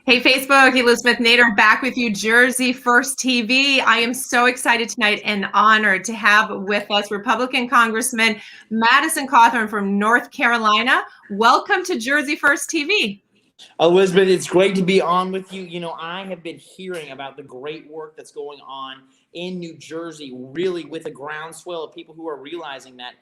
Hey, Facebook, Elizabeth Nader back with you, Jersey First TV. I am so excited tonight and honored to have with us Republican Congressman Madison Cawthorn from North Carolina. Welcome to Jersey First TV. Elizabeth, it's great to be on with you. You know, I have been hearing about the great work that's going on in New Jersey, really with a groundswell of people who are realizing that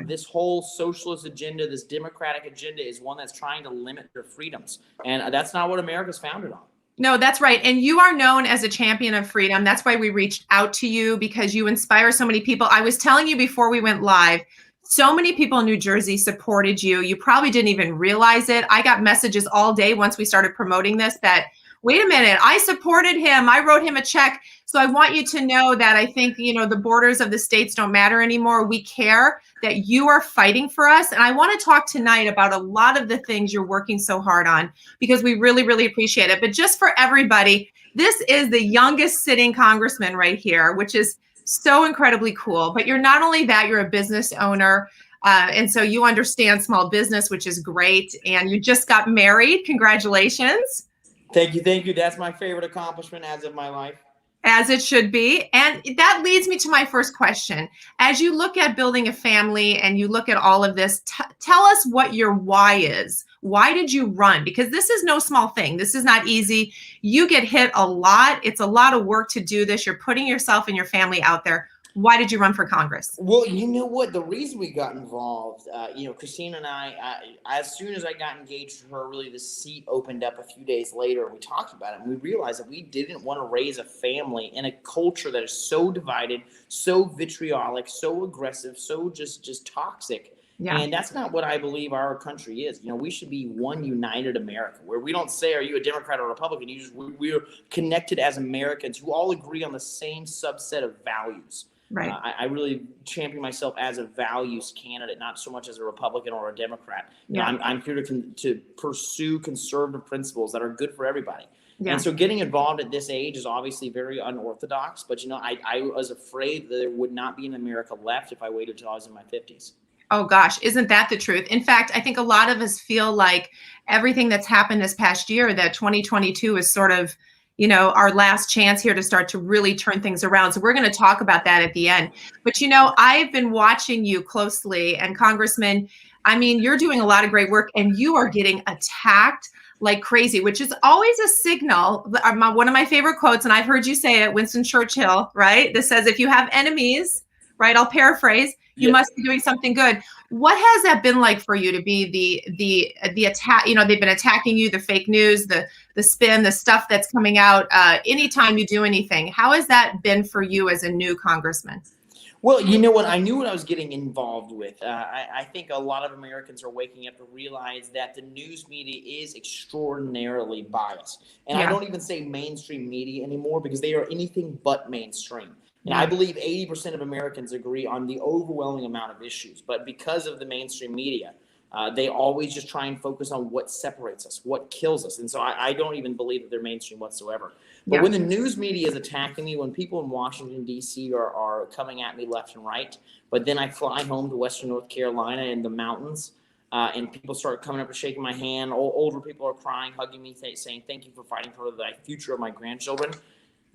this whole socialist agenda, this democratic agenda is one that's trying to limit their freedoms. And that's not what America's founded on. No, that's right. And you are known as a champion of freedom. That's why we reached out to you, because you inspire so many people. I was telling you before we went live, so many people in New Jersey supported you. You probably didn't even realize it. I got messages all day once we started promoting this that, wait a minute, I supported him. I wrote him a check. So I want you to know that I think, the borders of the states don't matter anymore. We care that you are fighting for us. And I want to talk tonight about a lot of the things you're working so hard on, because we really, really appreciate it. But just for everybody, this is the youngest sitting congressman right here, which is so incredibly cool. But you're not only that, you're a business owner. And so you understand small business, which is great. And you just got married. Congratulations. Thank you. Thank you. That's my favorite accomplishment as of my life. As it should be. And that leads me to my first question. As you look at building a family and you look at all of this, tell us what your why is. Why did you run? Because this is no small thing. This is not easy. You get hit a lot. It's a lot of work to do this. You're putting yourself and your family out there. Why did you run for Congress? Well, you know what? The reason we got involved, Christina and I, as soon as I got engaged to her, really the seat opened up a few days later. We talked about it, and we realized that we didn't want to raise a family in a culture that is so divided, so vitriolic, so aggressive, so just toxic. Yeah. And that's not what I believe our country is. We should be one united America, where we don't say, are you a Democrat or a Republican? We're connected as Americans who all agree on the same subset of values. Right. I really champion myself as a values candidate, not so much as a Republican or a Democrat. Yeah. I'm here to pursue conservative principles that are good for everybody. Yeah. And so getting involved at this age is obviously very unorthodox, but I was afraid that there would not be an America left if I waited until I was in my 50s. Oh gosh, isn't that the truth? In fact, I think a lot of us feel like everything that's happened this past year, that 2022 is sort of our last chance here to start to really turn things around. So we're going to talk about that at the end. But, I've been watching you closely, and Congressman, you're doing a lot of great work, and you are getting attacked like crazy, which is always a signal. One of my favorite quotes, and I've heard you say it, Winston Churchill, right? That says, if you have enemies, right? I'll paraphrase, you must be doing something good. What has that been like for you to be the attack? They've been attacking you, the fake news, the spin, the stuff that's coming out anytime you do anything. How has that been for you as a new congressman? Well, you know what? I knew what I was getting involved with. I think a lot of Americans are waking up to realize that the news media is extraordinarily biased. And I don't even say mainstream media anymore, because they are anything but mainstream. And I believe 80% of Americans agree on the overwhelming amount of issues. But because of the mainstream media, they always just try and focus on what separates us, what kills us. And so I don't even believe that they're mainstream whatsoever. But when the news media is attacking me, when people in Washington, D.C. are coming at me left and right, but then I fly home to Western North Carolina in the mountains, and people start coming up and shaking my hand. Older people are crying, hugging me, saying, thank you for fighting for the future of my grandchildren.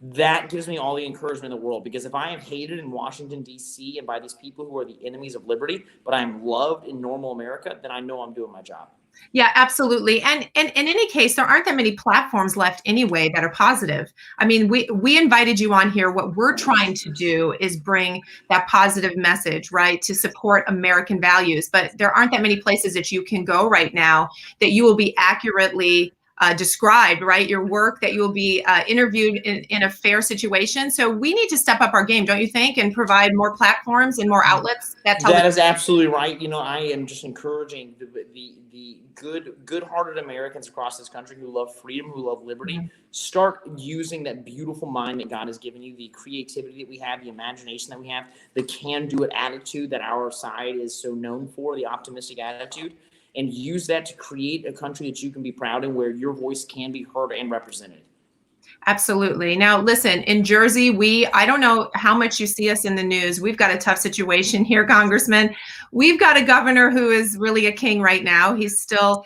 That gives me all the encouragement in the world, because if I am hated in Washington, D.C. and by these people who are the enemies of liberty, but I am loved in normal America, then I know I'm doing my job. Yeah, absolutely. And in any case, there aren't that many platforms left anyway that are positive. We invited you on here. What we're trying to do is bring that positive message, right, to support American values. But there aren't that many places that you can go right now that you will be accurately described, right? Your work, that you will be interviewed in a fair situation. So we need to step up our game, don't you think, and provide more platforms and more outlets? That is absolutely right. I am just encouraging the good-hearted Americans across this country who love freedom, who love liberty, start using that beautiful mind that God has given you, the creativity that we have, the imagination that we have, the can-do-it attitude that our side is so known for, the optimistic attitude, and use that to create a country that you can be proud in, where your voice can be heard and represented. Absolutely. Now, listen, in Jersey, I don't know how much you see us in the news. We've got a tough situation here, Congressman. We've got a governor who is really a king right now. He's still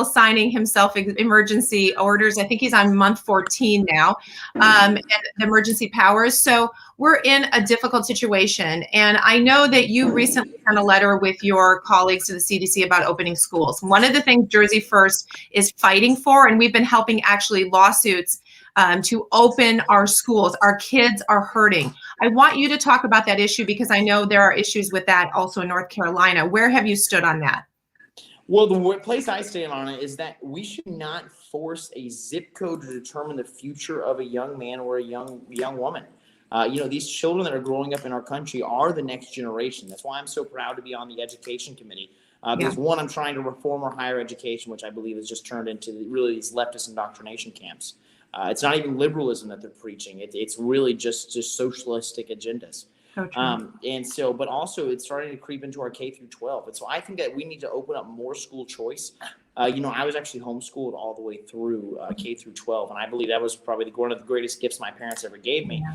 signing himself emergency orders. I think he's on month 14 now, and the emergency powers. So we're in a difficult situation. And I know that you recently sent a letter with your colleagues to the CDC about opening schools. One of the things Jersey First is fighting for, and we've been helping actually lawsuits to open our schools. Our kids are hurting. I want you to talk about that issue because I know there are issues with that also in North Carolina. Where have you stood on that? Well, the place I stand on it is that we should not force a zip code to determine the future of a young man or a young woman. These children that are growing up in our country are the next generation. That's why I'm so proud to be on the education committee. Because one, I'm trying to reform our higher education, which I believe has just turned into really these leftist indoctrination camps. It's not even liberalism that they're preaching. It's really just socialistic agendas. But also it's starting to creep into our K through 12. And so I think that we need to open up more school choice. I was actually homeschooled all the way through K through 12. And I believe that was probably one of the greatest gifts my parents ever gave me.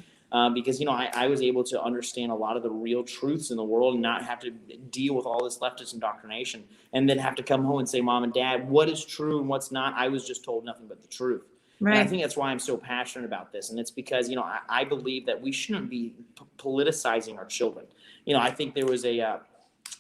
Because, I was able to understand a lot of the real truths in the world and not have to deal with all this leftist indoctrination and then have to come home and say, Mom and Dad, what is true and what's not? I was just told nothing but the truth. Right. And I think that's why I'm so passionate about this. And it's because, I believe that we shouldn't be politicizing our children. I think there was the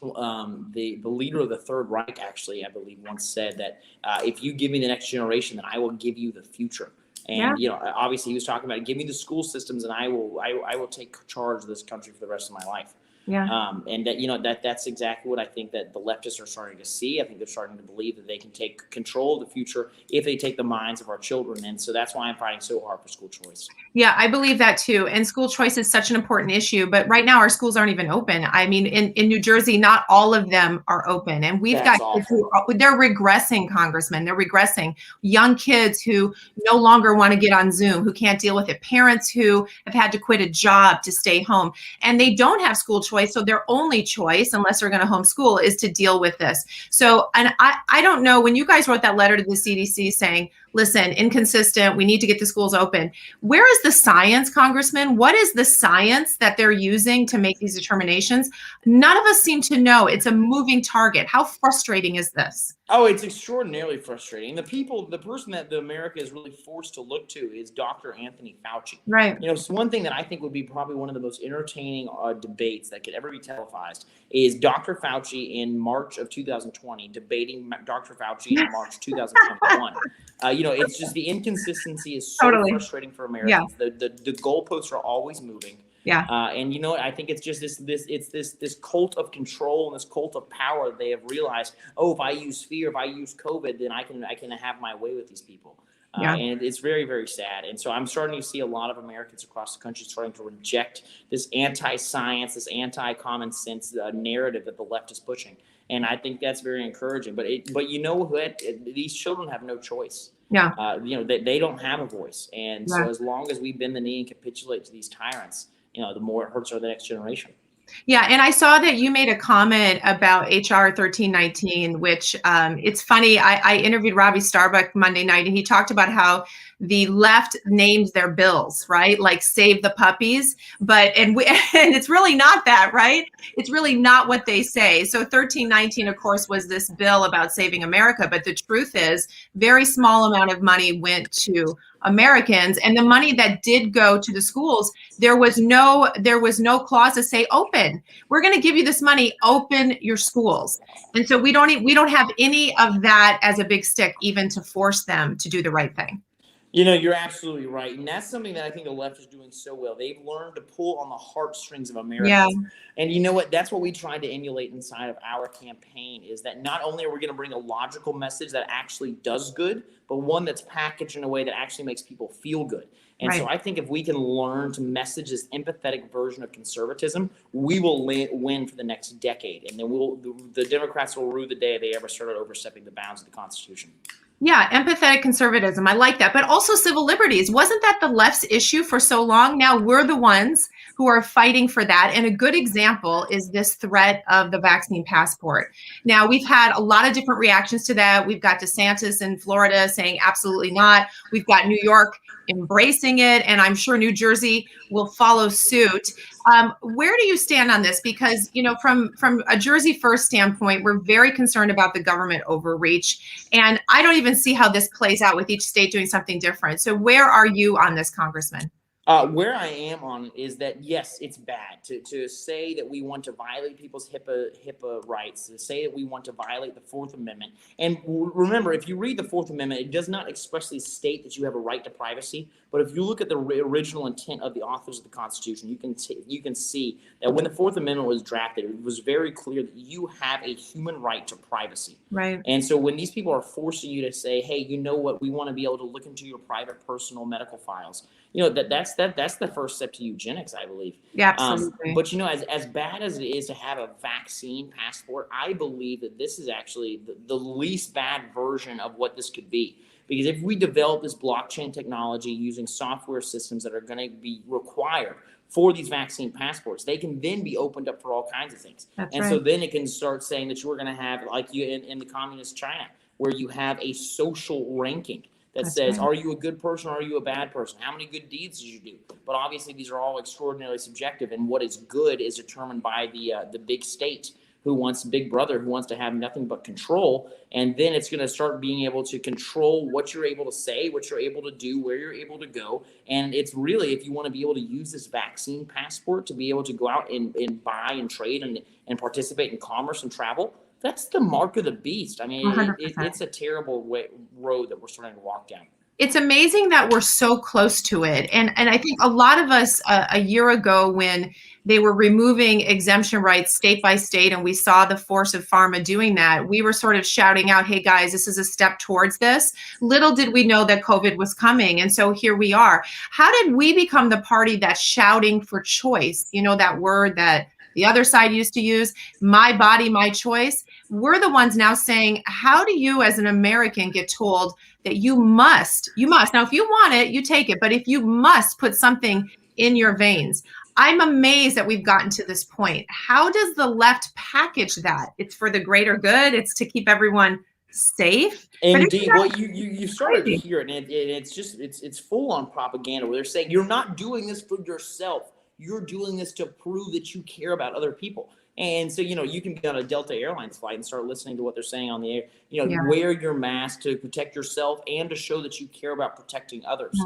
leader of the Third Reich, actually, I believe, once said that if you give me the next generation, then I will give you the future. And, obviously he was talking about, give me the school systems and I will take charge of this country for the rest of my life. That's exactly what I think that the leftists are starting to see. I think they're starting to believe that they can take control of the future if they take the minds of our children. And so that's why I'm fighting so hard for school choice. Yeah, I believe that too. And school choice is such an important issue. But right now our schools aren't even open. I mean, in New Jersey, not all of them are open. And we've got kids who they're regressing, Congressman. They're regressing. Young kids who no longer want to get on Zoom, who can't deal with it. Parents who have had to quit a job to stay home. And they don't have school choice. So their only choice, unless they're going to homeschool, is to deal with this. So, and I don't know, when you guys wrote that letter to the CDC saying, listen, inconsistent, we need to get the schools open. Where is the science, Congressman? What is the science that they're using to make these determinations? None of us seem to know. It's a moving target. How frustrating is this? Oh, it's extraordinarily frustrating. The person that America is really forced to look to is Dr. Anthony Fauci. Right. So one thing that I think would be probably one of the most entertaining debates that could ever be televised is Dr. Fauci in March of 2020 debating Dr. Fauci in March 2021. It's just the inconsistency is so frustrating for Americans. Yeah. The goalposts are always moving. Yeah. And I think it's just this cult of control and this cult of power. They have realized, if I use fear, if I use COVID, then I can have my way with these people. And it's very, very sad. And so I'm starting to see a lot of Americans across the country starting to reject this anti-science, this anti-common sense narrative that the left is pushing. And I think that's very encouraging. But you know what? These children have no choice. Yeah. They don't have a voice. And so as long as we bend the knee and capitulate to these tyrants, the more it hurts our next generation. Yeah, and I saw that you made a comment about HR 1319, which it's funny. I interviewed Robbie Starbuck Monday night, and he talked about how the left names their bills, right? Like save the puppies, and it's really not that, right? It's really not what they say. So 1319, of course, was this bill about saving America, but the truth is, very small amount of money went to Americans, and the money that did go to the schools, there was no clause to say open. We're going to give you this money, open your schools. And so we don't have any of that as a big stick, even to force them to do the right thing. You're absolutely right. And that's something that I think the left is doing so well. They've learned to pull on the heartstrings of Americans. Yeah. And you know what? That's what we tried to emulate inside of our campaign, is that not only are we going to bring a logical message that actually does good, but one that's packaged in a way that actually makes people feel good. And so I think if we can learn to message this empathetic version of conservatism, we will win for the next decade. And then the Democrats will rue the day they ever started overstepping the bounds of the Constitution. Yeah, empathetic conservatism. I like that. But also civil liberties. Wasn't that the left's issue for so long? Now we're the ones who are fighting for that. And a good example is this threat of the vaccine passport. Now, we've had a lot of different reactions to that. We've got DeSantis in Florida saying absolutely not. We've got New York embracing it. And I'm sure New Jersey will follow suit. Where do you stand on this? Because, you know, from a Jersey First standpoint, we're very concerned about the government overreach. And I don't even see how this plays out with each state doing something different. So where are you on this, Congressman? Where I am on is that, yes, it's bad to say that we want to violate people's HIPAA rights, to say that we want to violate the Fourth Amendment. And remember, if you read the Fourth Amendment, it does not expressly state that you have a right to privacy. But if you look at the original intent of the authors of the Constitution, you can see that when the Fourth Amendment was drafted, it was very clear that you have a human right to privacy. Right. And so when these people are forcing you to say, hey, you know what, we want to be able to look into your private, personal medical files, you know, that's the first step to eugenics, I believe. Yeah, absolutely. But, you know, as bad as it is to have a vaccine passport, I believe that this is actually the least bad version of what this could be. Because if we develop this blockchain technology using software systems that are going to be required for these vaccine passports, they can then be opened up for all kinds of things. That's and right. So then it can start saying that you're going to have, like you in the communist China, where you have a social ranking that says, are you a good person or are you a bad person? How many good deeds did you do? But obviously, these are all extraordinarily subjective, and what is good is determined by the big state who wants Big Brother, who wants to have nothing but control. And then it's going to start being able to control what you're able to say, what you're able to do, where you're able to go. And it's really, if you want to be able to use this vaccine passport to be able to go out and buy and trade and participate in commerce and travel, that's the mark of the beast. I mean, it's a terrible road that we're starting to walk down. It's amazing that we're so close to it. And I think a lot of us a year ago, when they were removing exemption rights state by state, and we saw the force of pharma doing that, we were sort of shouting out, hey guys, this is a step towards this. Little did we know that COVID was coming. And so here we are. How did we become the party that's shouting for choice? You know, that word that the other side used to use, my body, my choice. We're the ones now saying, how do you as an American get told that you must, now if you want it, you take it, but if you must put something in your veins? I'm amazed that we've gotten to this point. How does the left package that? It's for the greater good. It's to keep everyone safe. Indeed. Well, you started to hear it, and it's full on propaganda where they're saying you're not doing this for yourself. You're doing this to prove that you care about other people. And so, you know, you can be on a Delta Airlines flight and start listening to what they're saying on the air. You know, wear your mask to protect yourself and to show that you care about protecting others.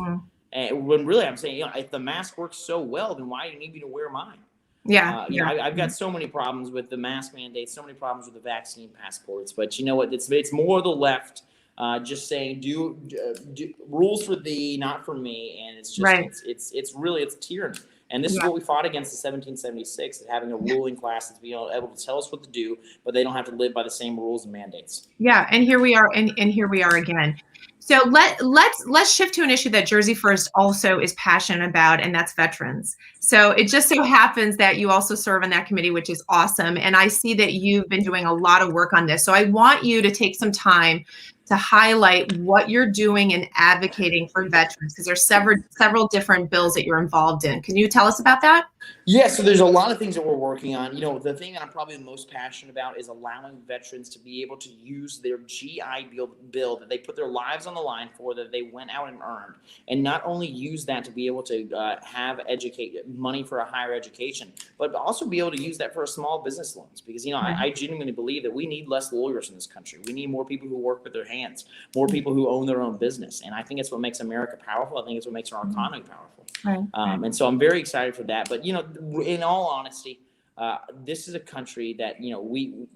And when really I'm saying, you know, if the mask works so well, then why do you need me to wear mine? You know, I've got so many problems with the mask mandates, so many problems with the vaccine passports. But you know what? It's more the left just saying do rules for thee, not for me. And it's just it's really tyranny. And this is what we fought against in 1776, is having a ruling class that's being able to tell us what to do, but they don't have to live by the same rules and mandates. Yeah, and here we are, and here we are again. So let's shift to an issue that Jersey First also is passionate about, and that's veterans. So it just so happens that you also serve on that committee, which is awesome. And I see that you've been doing a lot of work on this. So I want you to take some time to highlight what you're doing in advocating for veterans, because there's several different bills that you're involved in. Can you tell us about that? Yeah, so there's a lot of things that we're working on. You know, the thing that I'm probably the most passionate about is allowing veterans to be able to use their GI Bill that they put their lives on the line for, that they went out and earned, and not only use that to be able to have money for a higher education, but also be able to use that for small business loans. Because, you know, I genuinely believe that we need less lawyers in this country. We need more people who work with their hands, more people who own their own business. And I think it's what makes America powerful. I think it's what makes our economy powerful. And so I'm very excited for that. But, you know, in all honesty, this is a country that, you know, we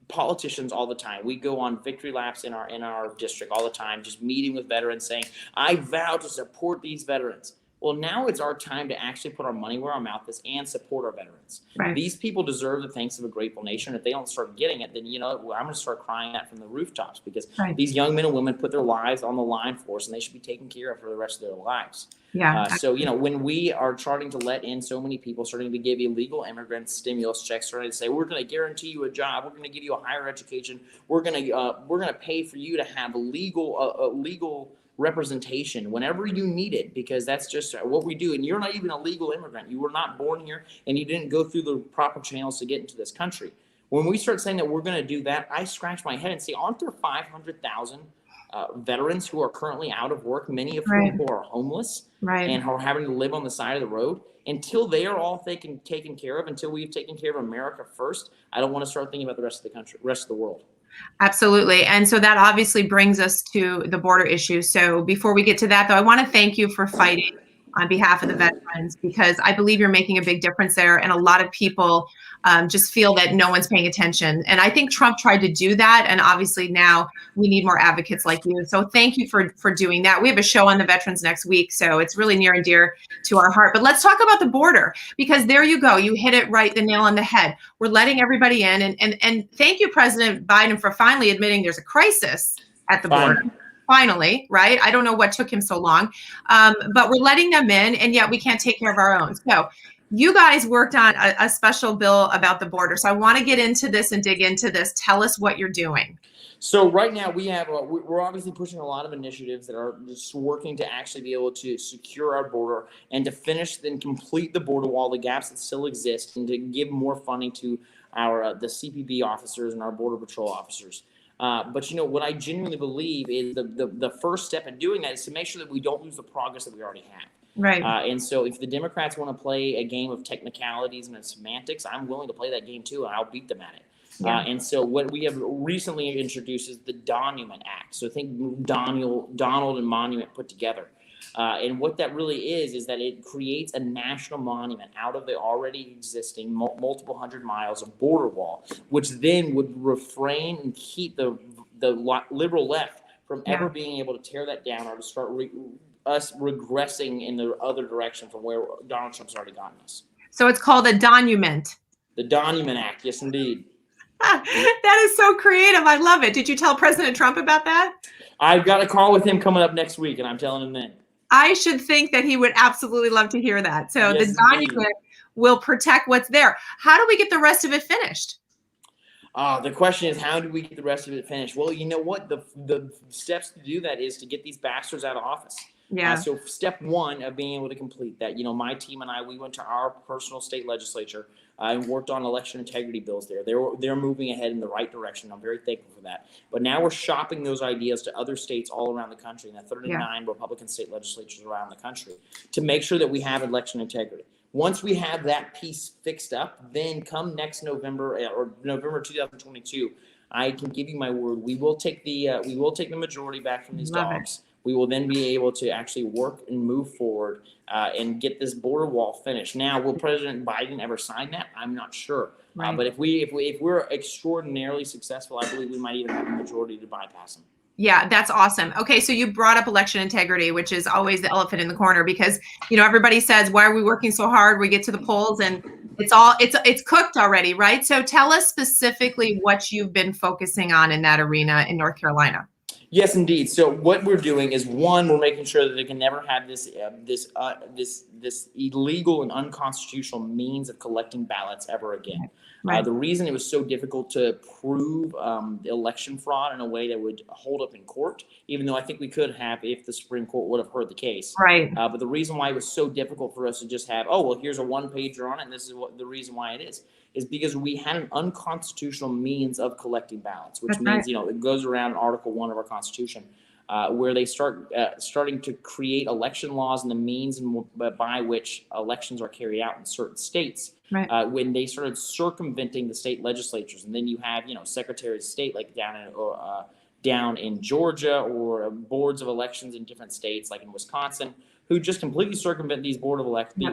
politicians all the time, we go on victory laps in our district all the time, just meeting with veterans saying, I vow to support these veterans. Well, now it's our time to actually put our money where our mouth is and support our veterans. These people deserve the thanks of a grateful nation. If they don't start getting it, then, you know, I'm going to start crying that from the rooftops, because these young men and women put their lives on the line for us, and they should be taken care of for the rest of their lives. Yeah. So, when we are starting to let in so many people, starting to give illegal immigrants stimulus checks, starting to say, we're going to guarantee you a job, we're going to give you a higher education, we're going to pay for you to have legal representation whenever you need it, because that's just what we do. And you're not even a legal immigrant. You were not born here, and you didn't go through the proper channels to get into this country. When we start saying that we're going to do that, I scratch my head and say, aren't there 500,000 veterans who are currently out of work, many of whom who are homeless and are having to live on the side of the road? Until they are all taken care of, until we've taken care of America first, I don't want to start thinking about the rest of the country, rest of the world. Absolutely. And so that obviously brings us to the border issue. So before we get to that, though, I want to thank you for fighting on behalf of the veterans, because I believe you're making a big difference there. And a lot of people just feel that no one's paying attention. And I think Trump tried to do that. And obviously now we need more advocates like you. So thank you for doing that. We have a show on the veterans next week, so it's really near and dear to our heart. But let's talk about the border, because there you go. You hit it right, the nail on the head. We're letting everybody in. And thank you, President Biden, for finally admitting there's a crisis at the border. Finally, right? I don't know what took him so long, but we're letting them in, and yet we can't take care of our own. So you guys worked on a special bill about the border. So I want to get into this and dig into this. Tell us what you're doing. So right now we're obviously pushing a lot of initiatives that are just working to actually be able to secure our border and to finish and complete the border wall, the gaps that still exist, and to give more funding to our the CPB officers and our Border Patrol officers. But what I genuinely believe is the first step in doing that is to make sure that we don't lose the progress that we already have. Right. And so if the Democrats want to play a game of technicalities and semantics, I'm willing to play that game too, and I'll beat them at it. Yeah. And so what we have recently introduced is the Donument Act. So think Donald and Monument put together. And what that really is that it creates a national monument out of the already existing multiple hundred miles of border wall, which then would refrain and keep the liberal left from ever being able to tear that down or to start us regressing in the other direction from where Donald Trump's already gotten us. So it's called a Donument. The Donument Act, yes, indeed. That is so creative. I love it. Did you tell President Trump about that? I've got a call with him coming up next week, and I'm telling him then. I should think that he would absolutely love to hear that. So yes, the document will protect what's there. How do we get the rest of it finished? The question is, how do we get the rest of it finished? Well, you know what? The steps to do that is to get these bastards out of office. Yeah. So step one of being able to complete that, my team and I, we went to our personal state legislature and worked on election integrity bills there. They're moving ahead in the right direction. I'm very thankful for that. But now we're shopping those ideas to other states all around the country, and the 39 Republican state legislatures around the country, to make sure that we have election integrity. Once we have that piece fixed up, then come next November or November 2022, I can give you my word. We will take the majority back from these dogs. We will then be able to actually work and move forward and get this border wall finished. Now, will President Biden ever sign that? I'm not sure. Right. But if we're extraordinarily successful, I believe we might even have a majority to bypass him. Yeah, that's awesome. Okay, so you brought up election integrity, which is always the elephant in the corner, because everybody says, why are we working so hard? We get to the polls and it's cooked already, right? So tell us specifically what you've been focusing on in that arena in North Carolina. Yes, indeed. So what we're doing is, one, we're making sure that they can never have this illegal and unconstitutional means of collecting ballots ever again. Right. The reason it was so difficult to prove election fraud in a way that would hold up in court, even though I think we could have if the Supreme Court would have heard the case. Right. But the reason why it was so difficult for us to just have, here's a one-pager on it, and this is what the reason why it is because we had an unconstitutional means of collecting ballots, which means, it goes around Article 1 of our Constitution, where they starting to create election laws and the means by which elections are carried out in certain states. Right. When they started circumventing the state legislatures, and then you have, secretaries of state like down in Georgia, or boards of elections in different states like in Wisconsin, who just completely circumvent these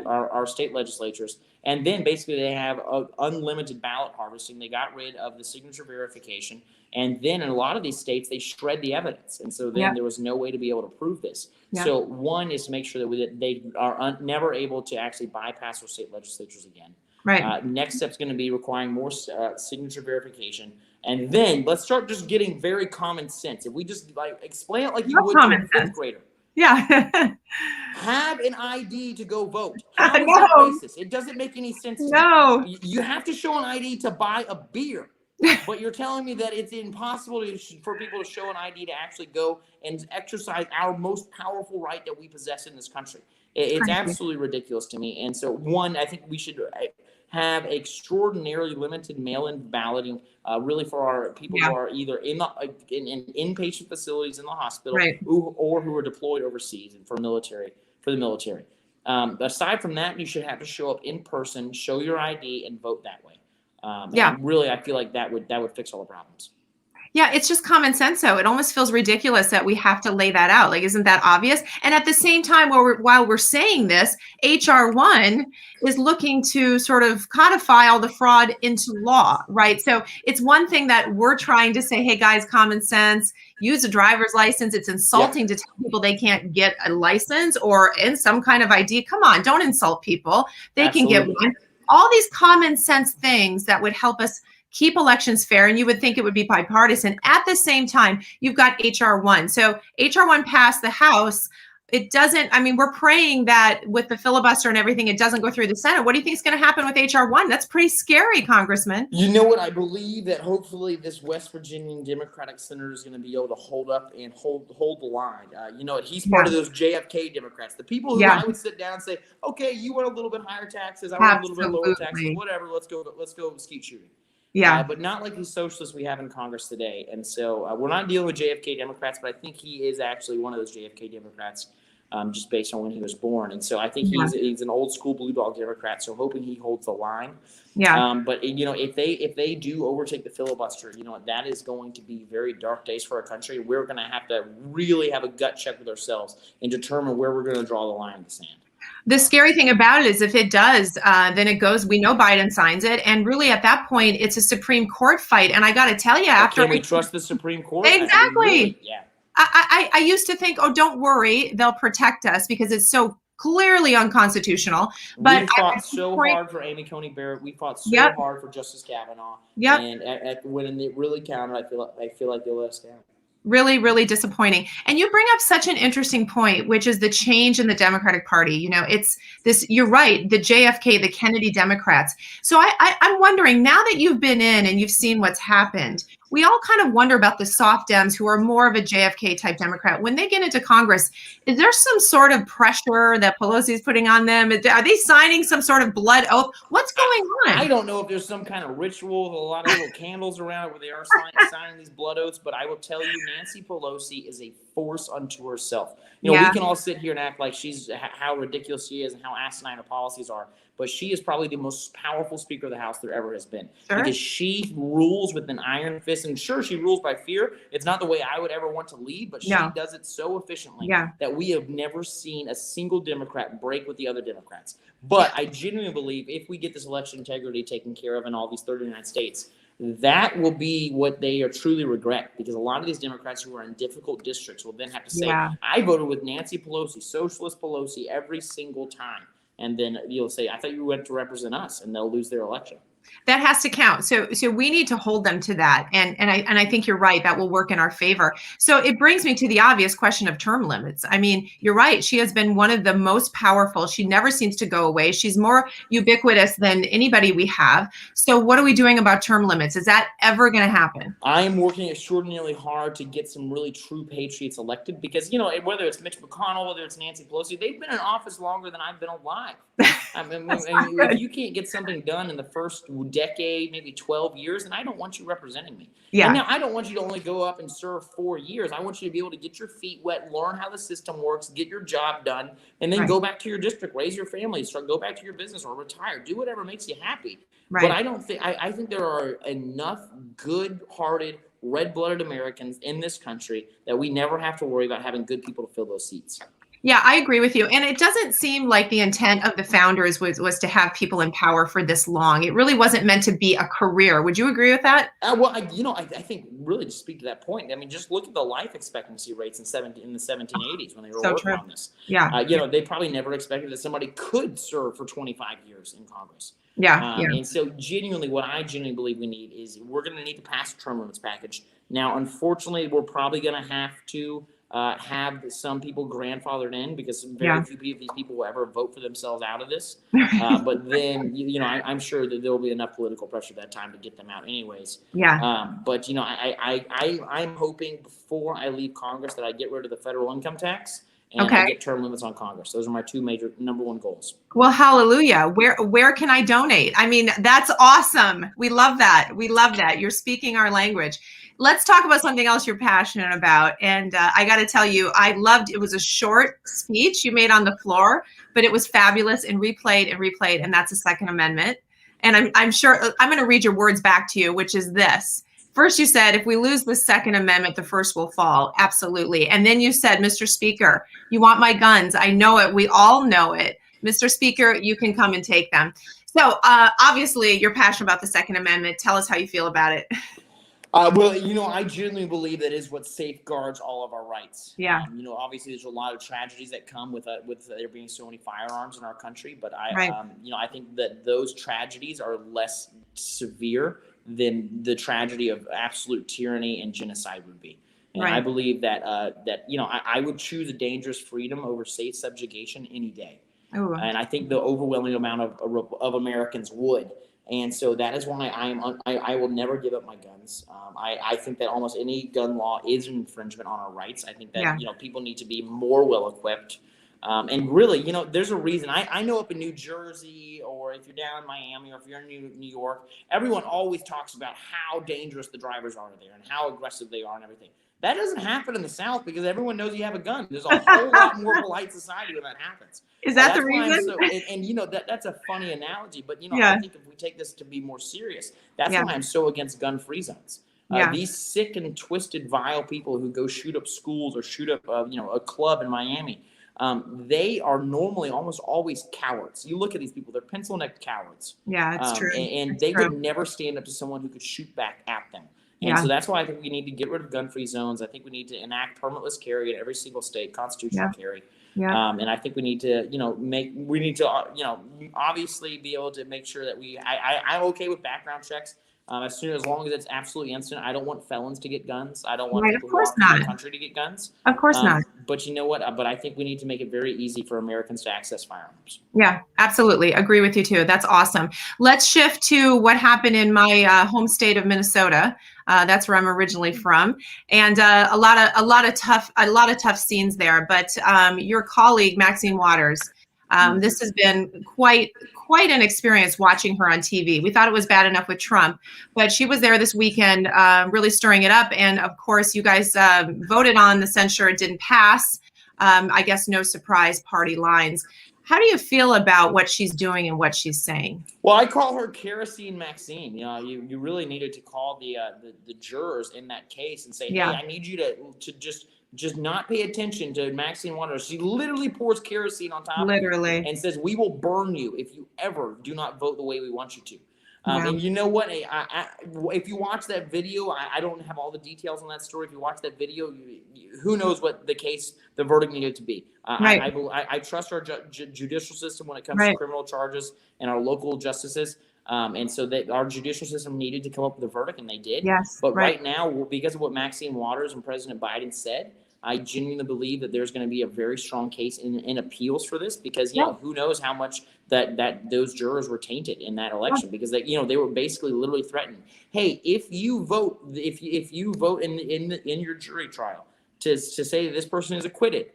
our state legislatures. And then basically they have unlimited ballot harvesting. They got rid of the signature verification. And then in a lot of these states, they shred the evidence. And so then there was no way to be able to prove this. Yeah. So one is to make sure that they are never able to actually bypass their state legislatures again. Right. Next step is going to be requiring more signature verification. And then let's start just getting very common sense. If we just explain it like you would to a fifth grader. Yeah. have an ID to go vote. How is No. that racist? It doesn't make any sense to No. me. You have to show an ID to buy a beer. But you're telling me that it's impossible for people to show an ID to actually go and exercise our most powerful right that we possess in this country. It's absolutely ridiculous to me. And so, one, I think we should have extraordinarily limited mail-in balloting, really for our people who are either in inpatient facilities in the hospital, or who are deployed overseas and for the military. Aside from that, you should have to show up in person, show your ID, and vote that way. And really, I feel like that would fix all the problems. Yeah, it's just common sense. So it almost feels ridiculous that we have to lay that out. Like, isn't that obvious? And at the same time, while we're saying this, HR 1 is looking to sort of codify all the fraud into law, right? So it's one thing that we're trying to say, hey guys, common sense, use a driver's license. It's insulting to tell people they can't get a license or in some kind of ID. Come on, don't insult people. They can get one. All these common sense things that would help us keep elections fair, and you would think it would be bipartisan. At the same time, you've got HR 1. So HR 1 passed the House. It doesn't, I mean, we're praying that with the filibuster and everything, it doesn't go through the Senate. What do you think is going to happen with HR 1? That's pretty scary, Congressman. You know what? I believe that hopefully this West Virginian Democratic senator is going to be able to hold up and hold the line. You know what? He's part of those JFK Democrats, the people who I would sit down and say, okay, you want a little bit higher taxes, I want a little bit lower taxes, whatever. Let's go skeet shooting. But not like these socialists we have in Congress today. And so we're not dealing with JFK Democrats, but I think he is actually one of those JFK Democrats, just based on when he was born. And so I think he's an old school blue dog Democrat. So hoping he holds the line. But you know, if they do overtake the filibuster, you know, that is going to be very dark days for our country. We're going to have to really have a gut check with ourselves and determine where we're going to draw the line in the sand. The scary thing about it is if it does, then it goes, we know Biden signs it. And really at that point, it's a Supreme Court fight. And I got to tell you, after. Can we trust the Supreme Court? Exactly. Really, I used to think, oh, don't worry, they'll protect us because it's so clearly unconstitutional. But we fought so hard for Amy Coney Barrett. We fought so hard for Justice Kavanaugh. And when it really counted, I feel like they let us down. Really, really disappointing. And you bring up such an interesting point, which is the change in the Democratic Party. You know, it's this, you're right, the JFK, the Kennedy Democrats. So I'm wondering, now that you've been in and you've seen what's happened, we all kind of wonder about the soft Dems who are more of a JFK type Democrat. When they get into Congress, is there some sort of pressure that Pelosi's putting on them? Are they signing some sort of blood oath? What's going on? I don't know if there's some kind of ritual with a lot of little candles around it where they are signing these blood oaths, but I will tell you, Nancy Pelosi is a force unto herself. You know, we can all sit here and act like she's how ridiculous she is and how asinine her policies are, but she is probably the most powerful Speaker of the House there ever has been, because she rules with an iron fist. And sure, she rules by fear. It's not the way I would ever want to lead, but she does it so efficiently that we have never seen a single Democrat break with the other Democrats. But I genuinely believe if we get this election integrity taken care of in all these 39 states, that will be what they are truly regret, because a lot of these Democrats who are in difficult districts will then have to say, I voted with Nancy Pelosi, Socialist Pelosi, every single time. And then you'll say, I thought you went to represent us, and they'll lose their election. That has to count. So we need to hold them to that. And I think you're right. That will work in our favor. So it brings me to the obvious question of term limits. I mean, you're right. She has been one of the most powerful. She never seems to go away. She's more ubiquitous than anybody we have. So what are we doing about term limits? Is that ever going to happen? I am working extraordinarily hard to get some really true patriots elected, because, you know, whether it's Mitch McConnell, whether it's Nancy Pelosi, they've been in office longer than I've been alive. I mean, if you can't get something done in the first decade, maybe 12 years, then I don't want you representing me. And now I don't want you to only go up and serve 4 years. I want you to be able to get your feet wet, learn how the system works, get your job done, and then go back to your district, raise your family, go back to your business or retire. Do whatever makes you happy. But I don't think I think there are enough good-hearted, red-blooded Americans in this country that we never have to worry about having good people to fill those seats. Yeah, I agree with you. And it doesn't seem like the intent of the founders was to have people in power for this long. It really wasn't meant to be a career. Would you agree with that? Well, I think really to speak to that point, I mean, just look at the life expectancy rates in the 1780s when they were working on this. You know, they probably never expected that somebody could serve for 25 years in Congress. And so what I genuinely believe we need is we're going to need to pass a term limits package. Now, unfortunately, we're probably going to have to have some people grandfathered in, because very few of these people will ever vote for themselves out of this. But then, I'm sure that there will be enough political pressure at that time to get them out anyways. But, I'm hoping before I leave Congress that I get rid of the federal income tax and I get term limits on Congress. Those are my two major number one goals. Well, hallelujah. Where can I donate? I mean, that's awesome. We love that. We love that. You're speaking our language. Let's talk about something else you're passionate about. And I got to tell you, I loved, it was a short speech you made on the floor, but it was fabulous and replayed and replayed. And that's the Second Amendment. And I'm sure I'm going to read your words back to you, which is this. First, you said, if we lose the Second Amendment, the first will fall. Absolutely. And then you said, Mr. Speaker, you want my guns. I know it. We all know it. Mr. Speaker, you can come and take them. So obviously, you're passionate about the Second Amendment. Tell us how you feel about it. Well, I genuinely believe that is what safeguards all of our rights. Obviously, there's a lot of tragedies that come with there being so many firearms in our country. But I think that those tragedies are less severe than the tragedy of absolute tyranny and genocide would be. And I believe that I would choose a dangerous freedom over safe subjugation any day. And I think the overwhelming amount of Americans would. And so that is why I will never give up my guns. I think that almost any gun law is an infringement on our rights. I think that people need to be more well equipped. And really, there's a reason. I know up in New Jersey, or if you're down in Miami, or if you're in New York, everyone always talks about how dangerous the drivers are there and how aggressive they are and everything. That doesn't happen in the South because everyone knows you have a gun. There's a whole lot more polite society when that happens. Is that the reason? That's a funny analogy, but I think if we take this to be more serious, that's why I'm so against gun-free zones. These sick and twisted, vile people who go shoot up schools or shoot up, a club in Miami, they are normally almost always cowards. You look at these people; they're pencil-necked cowards. Yeah, it's true. And they would never stand up to someone who could shoot back at them. And so that's why I think we need to get rid of gun-free zones. I think we need to enact permitless carry in every single state, constitutional carry. And I think we need to, obviously be able to make sure that I'm okay with background checks. As long as it's absolutely instant. I don't want felons to get guns. I don't want people who are in the country to get guns. Of course not. But you know what? But I think we need to make it very easy for Americans to access firearms. Yeah, absolutely. Agree with you too. That's awesome. Let's shift to what happened in my home state of Minnesota. That's where I'm originally from, and a lot of tough scenes there. But your colleague Maxine Waters, this has been quite an experience watching her on TV. We thought it was bad enough with Trump, but she was there this weekend, really stirring it up. And of course, you guys voted on the censure. It didn't pass. I guess no surprise, party lines. How do you feel about what she's doing and what she's saying? Well, I call her Kerosene Maxine. You really needed to call the jurors in that case and say, hey, I need you to just not pay attention to Maxine Waters. She literally pours kerosene on top of you and says, we will burn you if you ever do not vote the way we want you to. And you know what? If you watch that video, I don't have all the details on that story. If you watch that video, who knows what the verdict needed to be. I trust our judicial system when it comes to criminal charges and our local justices. And so that our judicial system needed to come up with a verdict, and they did. But right now, because of what Maxine Waters and President Biden said, I genuinely believe that there's going to be a very strong case in appeals for this, because who knows how much that those jurors were tainted in that election, because they were basically literally threatened. Hey, if you vote in your jury trial to say that this person is acquitted,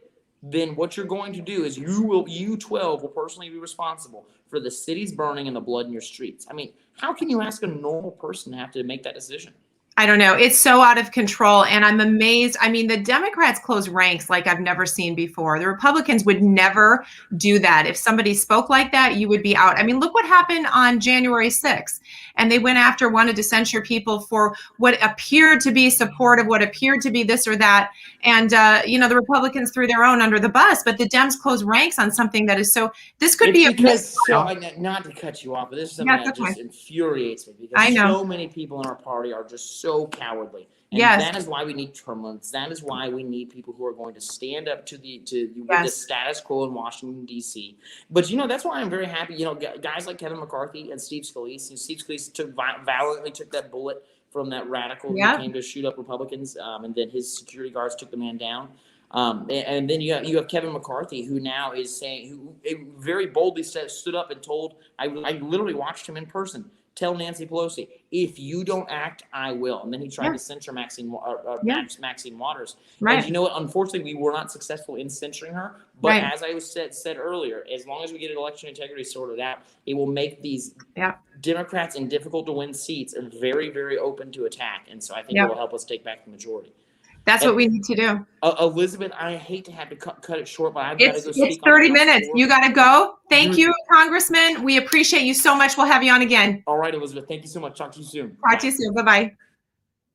then what you're going to do is you 12 will personally be responsible for the city's burning and the blood in your streets. I mean, how can you ask a normal person to have to make that decision? I don't know. It's so out of control. And I'm amazed. I mean, the Democrats close ranks like I've never seen before. The Republicans would never do that. If somebody spoke like that, you would be out. I mean, look what happened on January 6th. And they wanted to censure people for what appeared to be supportive, what appeared to be this or that. And, the Republicans threw their own under the bus, but the Dems close ranks on something that is this could be not to cut you off, but this is something that just infuriates me, because so many people in our party are just so cowardly. And that is why we need term limits. That is why we need people who are going to stand up to the status quo in Washington, D.C. But, that's why I'm very happy. Guys like Kevin McCarthy and Steve Scalise. Steve Scalise valiantly took that bullet from that radical who came to shoot up Republicans, and then his security guards took the man down. And then you have Kevin McCarthy, who now is saying, who very boldly stood up and told, I literally watched him in person tell Nancy Pelosi, if you don't act, I will. And then he tried to censure Maxine Waters. Right. And you know what? Unfortunately, we were not successful in censoring her. But as I said earlier, as long as we get election integrity sorted out, it will make these Democrats in difficult to win seats very, very open to attack. And so I think it will help us take back the majority. That's what we need to do. Elizabeth, I hate to have to cut it short, but I've got to go speak. It's 30 minutes. You got to go. Thank you, Congressman. We appreciate you so much. We'll have you on again. All right, Elizabeth. Thank you so much. Talk to you soon. Talk to you soon. Bye-bye.